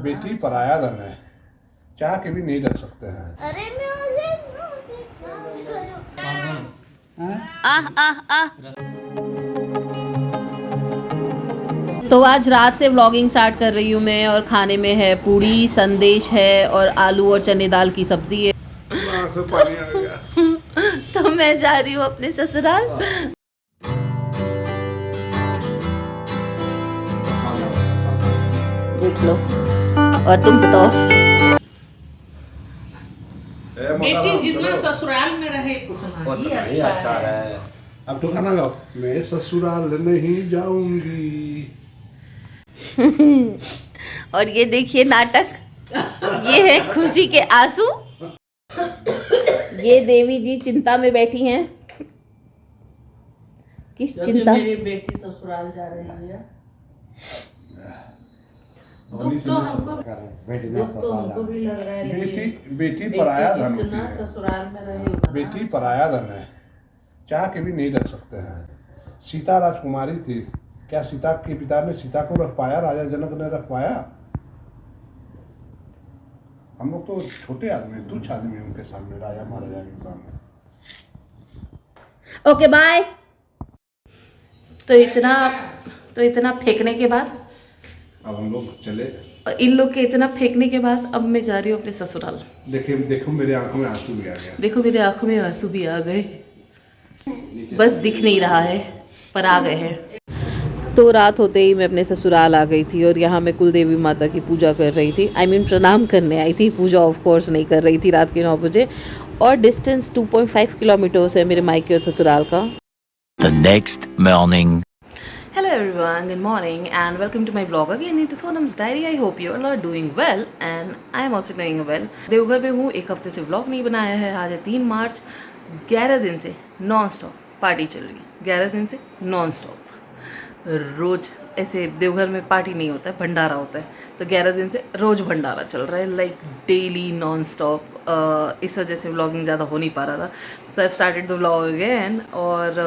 बेटी पराया धन है, चाह के भी नहीं रख सकते हैं। अरे तो आज रात से व्लॉगिंग स्टार्ट कर रही हूँ मैं, और खाने में है पूड़ी, संदेश है और आलू और चने दाल की सब्जी है। पानी आ गया। तो मैं जा रही हूँ अपने ससुराल। देख लो, और तुम बताओ। बेटी जितना ससुराल में रहे उतना ही अच्छा है। अब तो खाना खाओ। मैं ससुराल नहीं जाऊंगी। और ये देखिए नाटक, ये है खुशी के आंसू। ये देवी जी चिंता में बैठी हैं। किस चिंता? मेरी बेटी ससुराल जा रही है। दुख तो हमको भी लग रहा है, लेकिन बेटी पराया धन होती जितना है। ससुराल में रहे उतना बेटी पराया धन है, चाह के भी नहीं रख सकते हैं। सीता राजकुमारी थी, क्या सीता के पिता ने सीता को रख पाया? राजा जनक ने रख पाया? हम लोग तो छोटे आदमी, तुच्छ आदमी उनके सामने, राजा महाराजा के सामने। Okay bye. तो इतना फेंकने के बाद अब हम लोग चले। इन लोग के इतना फेंकने के बाद अब मैं जा रही हूँ अपने ससुराल। देखो मेरे आंखों में आंसू भी आ गया। देखो मेरे आंखों में आंसू भी आ गए, बस दिख नहीं रहा है पर आ गए हैं। तो रात होते ही मैं अपने ससुराल आ गई थी, और यहाँ मैं कुल देवी माता की पूजा कर रही थी। प्रणाम करने आई थी, पूजा ऑफ कोर्स नहीं कर रही थी रात के 9 बजे। और डिस्टेंस 2.5 किलोमीटर्स है मेरे मायके और ससुराल का। The next morning. Hello everyone, good morning and welcome to my vlog again. It is Sonam's Diary. I hope you all are doing well and I am also doing well. Deoghar में हूँ, एक हफ्ते से व्लॉग नहीं बनाया है। आज है 3 मार्च, 11 दिन से नॉन स्टॉप पार्टी चल रही है। 11 दिन से नॉन स्टॉप, रोज ऐसे देवघर में पार्टी नहीं होता है, भंडारा होता है। तो 11 दिन से रोज भंडारा चल रहा है, लाइक डेली नॉन स्टॉप। इस वजह से व्लॉगिंग ज़्यादा हो नहीं पा रहा था। So I started the vlog again. और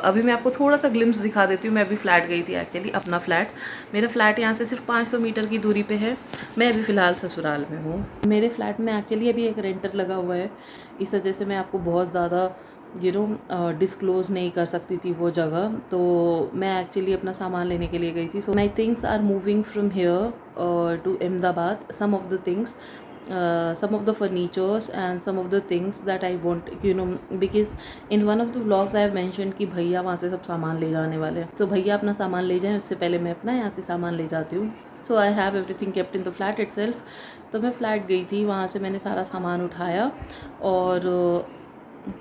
अभी मैं आपको थोड़ा सा ग्लिम्स दिखा देती हूँ। मैं अभी फ्लैट गई थी एक्चुअली, अपना फ्लैट। मेरा फ्लैट यहाँ से सिर्फ 500 मीटर की दूरी पे है। मैं अभी फ़िलहाल ससुराल में हूँ। मेरे फ्लैट में एक्चुअली अभी एक रेंटर लगा हुआ है, इस वजह से मैं आपको बहुत ज़्यादा डिस्क्लोज़ नहीं कर सकती थी वो जगह। तो मैं एक्चुअली अपना सामान लेने के लिए गई थी। So my things are moving from here to Ahmedabad. Some of the things, some of the furnitures and some of the things that I want, because in one of the vlogs I have mentioned कि भैया वहाँ से सब सामान ले जाने वाले हैं। So भैया अपना सामान ले जाएं, उससे पहले मैं अपना यहाँ से सामान ले जाती हूँ। So I have everything kept in the flat itself. तो मैं फ्लैट गई थी, वहाँ से मैंने सारा सामान उठाया और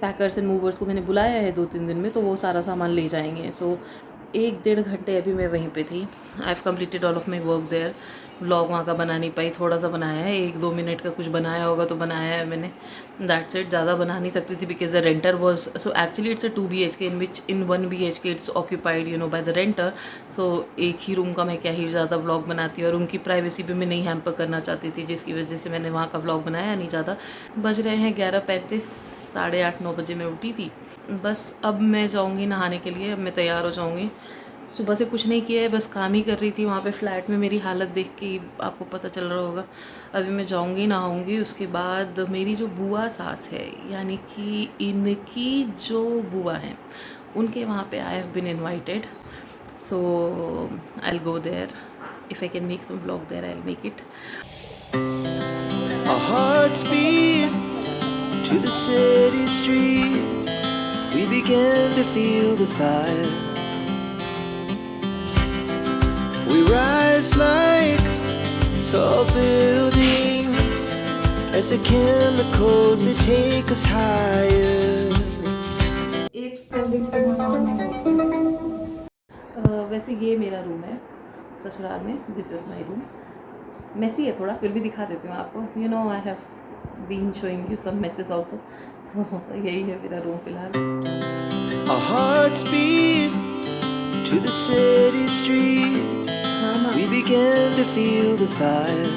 पैकर्स एंड मूवर्स को मैंने बुलाया है 2-3 दिन में, तो वो सारा सामान ले जाएंगे। सो 1-1.5 घंटे अभी मैं वहीं पे थी। I have completed all of my work there. Vlog वहाँ का बना नहीं पाई, थोड़ा सा बनाया है, 1-2 मिनट का कुछ बनाया होगा तो बनाया है मैंने, दैट्स इट। ज़्यादा बना नहीं सकती थी because the renter was, so actually it's a 2 BHK in which in 1 BHK it's occupied by the renter. So एक ही रूम का मैं क्या ही ज़्यादा व्लॉग बनाती, और उनकी प्राइवेसी भी मैं नहीं हैम्पर करना चाहती थी, जिसकी वजह से मैंने वहाँ का व्लॉग बनाया नहीं ज़्यादा। बज रहे हैं 11:35, 8:30-9 बजे मैं उठी थी। बस अब मैं जाऊँगी नहाने के लिए, अब मैं तैयार हो जाऊँगी। सुबह से कुछ नहीं किया है, बस काम ही कर रही थी। वहाँ पे फ्लैट में मेरी हालत देख के आपको पता चल रहा होगा। अभी मैं जाऊँगी, नहाऊँगी, उसके बाद मेरी जो बुआ सास है, यानी कि इनकी जो बुआ हैं, उनके वहाँ पे I have been invited. So I will go there. If I can make some vlog there, I will make it. Our hearts beat to the city streets. We began to feel the fire. We rise like tall buildings as the chemicals they take us higher. वैसे ये मेरा room है ससुराल में, this is my room. Messy है थोड़ा, फिर भी दिखा देती हूँ आपको। I have been showing you some message also. So यही है मेरा रूम फिलहाल। Our hearts beat to the city streets. We began to feel the fire.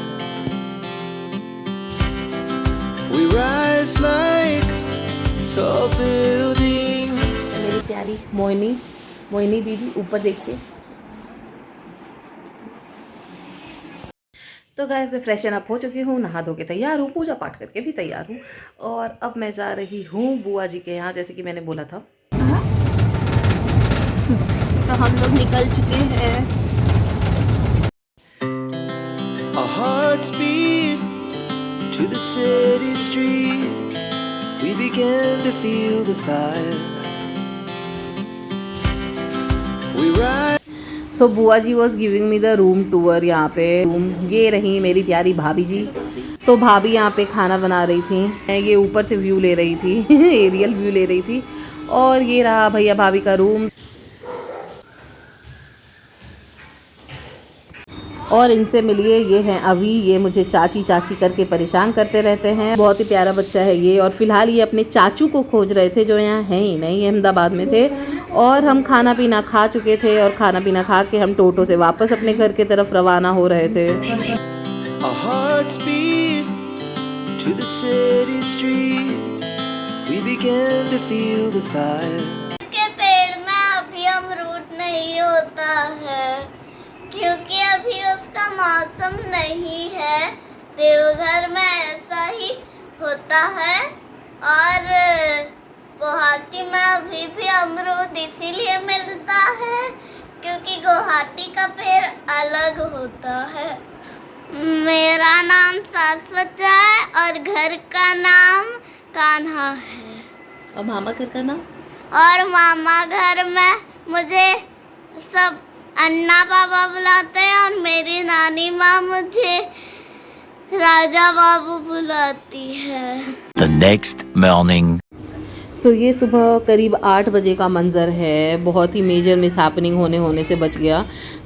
We rise like tall buildings. मेरी प्यारी मोहिनी दीदी, ऊपर देखिए। तो गाइस मैं फ्रेशन अप हो चुकी हूँ, नहा धो के तैयार हूँ, पूजा पाठ करके भी तैयार हूँ और अब मैं जा रही हूँ बुआ जी के यहाँ, जैसे कि मैंने बोला था। तो हम लोग निकल चुके हैं। Our hearts beat to the city streets. We began to feel the fire. We ride. So bua ji was giving me the room tour. यहाँ पे रूम, ये रही मेरी प्यारी भाभी जी। तो भाभी यहाँ पे खाना बना रही थी, ये ऊपर से व्यू ले रही थी एरियल व्यू ले रही थी। और ये रहा भैया भाभी का रूम। और इनसे मिलिए, ये हैं अभी, ये मुझे चाची चाची करके परेशान करते रहते हैं। बहुत ही प्यारा बच्चा है ये। और फिलहाल ये अपने चाचू को खोज रहे थे जो यहाँ हैं ही नहीं, अहमदाबाद में थे। और हम खाना पीना खा चुके थे और खाना पीना खा के हम टोटो से वापस अपने घर की तरफ रवाना हो रहे थे। Our hearts beat to the city streets. We began to feel the fire. के पेड़ में अभी अमरूद नहीं होता है क्योंकि अभी उसका मौसम नहीं है। देवघर में ऐसा ही होता है और गुवाहाटी में अभी भी अमरूद इसीलिए मिलता है क्योंकि गुवाहाटी का पेड़ अलग होता है। मेरा नाम शाश्वत है और घर का नाम कान्हा है। और मामा घर का नाम? और मामा घर में मुझे सब अन्ना बाबा बुलाते हैं और मेरी नानी माँ मुझे राजा बाबू बुलाती है। The next morning. तो ये सुबह करीब 8 बजे का मंज़र है। बहुत ही मेजर मिसहैपनिंग होने से बच गया।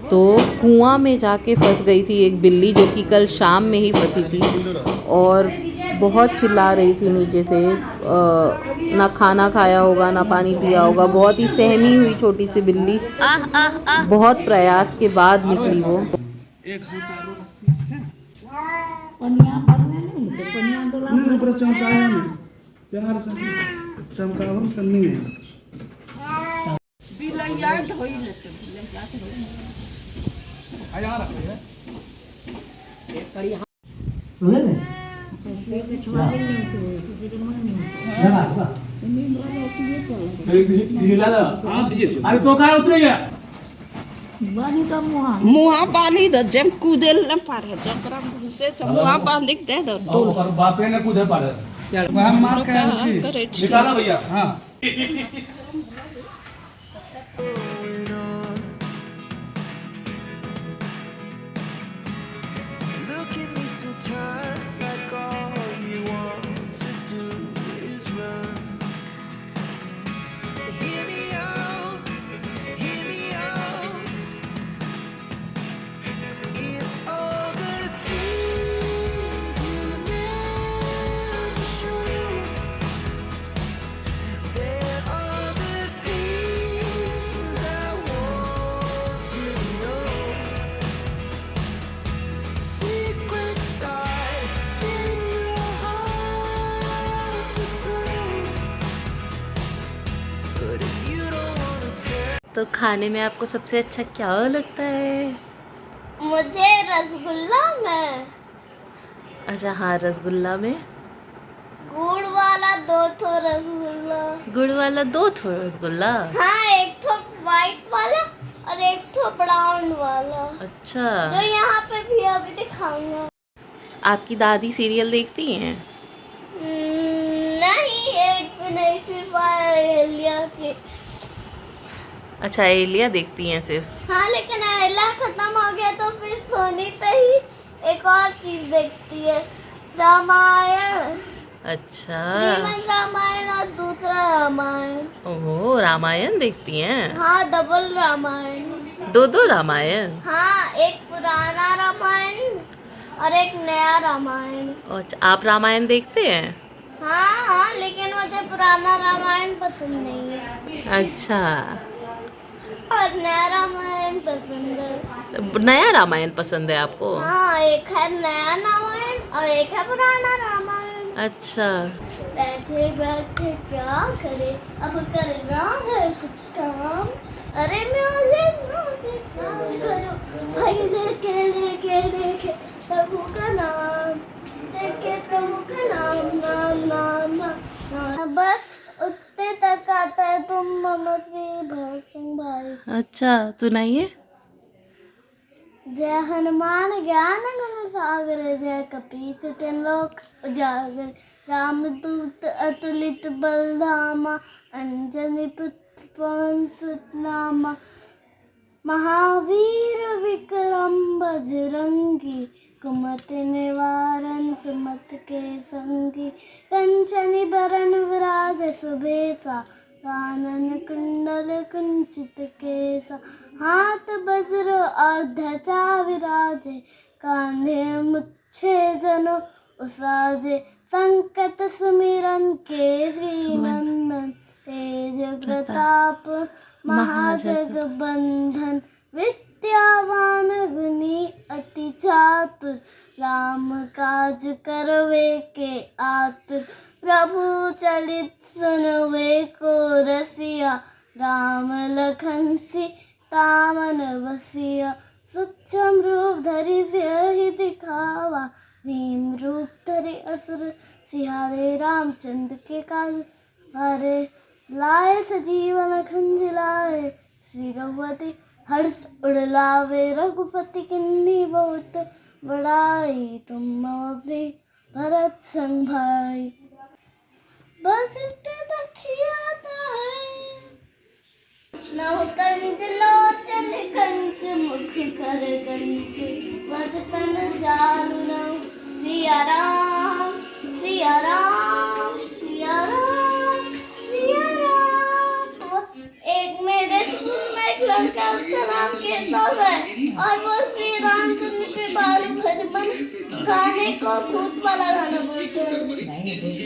तो कुआं में जाके फंस गई थी एक बिल्ली, जो कि कल शाम में ही फंसी थी और बहुत चिल्ला रही थी नीचे से। ना खाना खाया होगा ना पानी पिया होगा। बहुत ही सहमी हुई छोटी सी बिल्ली। बहुत प्रयास के बाद निकली वो। अरे तो काय उतरे गया मुहा बांधी दो जब कूदेल न पारे जकरा घुसे मुहा बांधी दे दो और बापे ने कूदे पाड़े वहां मार के निकाला भैया। हां Look at me sometimes like all you want to do is run. Hear me out, hear me out. It's all the things you never show. There are the things I want to know. Secrets start in your heart so slow. But if you don't wanna tell. तो खाने में आपको सबसे अच्छा क्या लगता है? मुझे रसगुल्ला में अच्छा हाँ, रसगुल्ला में गुड़ वाला 2 ठो रसगुल्ला। गुड़ वाला 2 ठो रसगुल्ला। हाँ, एक ठो व्हाइट वाला और एक ठो ब्राउन वाला अच्छा, जो यहाँ पे भी अभी दिखाऊंगा। आपकी दादी सीरियल देखती हैं? नहीं, एक भी नहीं, सिर्फ एलिया के। अच्छा, एलिया देखती हैं सिर्फ? हाँ, लेकिन एलिया खत्म हो गया तो फिर सोनी पे ही एक और चीज देखती है, रामायण। अच्छा, श्रीमद् रामायण और दूसरा रामायण। ओह, रामायण देखती हैं? हाँ, डबल रामायण। 2 रामायण? हाँ, एक पुराना रामायण और एक नया रामायण। अच्छा, आप रामायण देखते हैं? हाँ हाँ, लेकिन मुझे पुराना रामायण पसंद नहीं है अच्छा, और नया रामायण पसंद है। नया रामायण पसंद है आपको? हाँ, एक है नया रामायण और एक है पुराना रामायण। अच्छा, बैठे बैठे क्या करे, अब करना है कुछ काम। अरे म्योले म्योले काम करो, भाई लेके लेके लेके प्रभु का नाम लेके, प्रभु का नाम नाम नाम नाम नाम। बस उतने तक आता है। तुम ममती भर सिंह भाई। अच्छा सुनाइए। जय हनुमान ज्ञान गुण सागर, जय कपीस तिलोक उजागर, रामदूत अतुलित बलधामा, अंजनी पुत्र पवन सुत नामा, महावीर विक्रम बजरंगी, कुमति निवारण सुमत के संगी, कंचन बरन विराज सुबेसा, कानन कुंडल कुंचित केसा, हाथ वज्र और ध्वजा विराजे, कांधे मुच्छे जनो उसाजे, संकट सुमिरन केसरी नंदन, तेज प्रताप महाजगबंधन, विद्यावान गुणी अति चातुर, राम काज करवे के आतुर, प्रभु चरित सुनवे को रसिया, राम लखन सीता मन बसिया, सूक्ष्म रूप धरि सियहि दिखावा, भीम रूप धरि असुर सिहारे, रामचंद्र के काज हरे, लाए सजीवन खंज लाए, श्री रघुपति हर्ष उड़लावे, रघुपति किन्नी बहुत बड़ाई, तुम मम प्रिय भरत संग भाई। बस इतने तक ही आता है। नव कंज लोचन कंच मुख कर कंच, वदन जालु नव, सिया राम सिया राम सिया राम सिया राम। एक मेरे स्कूल में एक लड़का, उसका नाम केशव है, और वो श्री रामचंद्र के बारे भजन गाने को भूत वाला गाना बोलते हैं।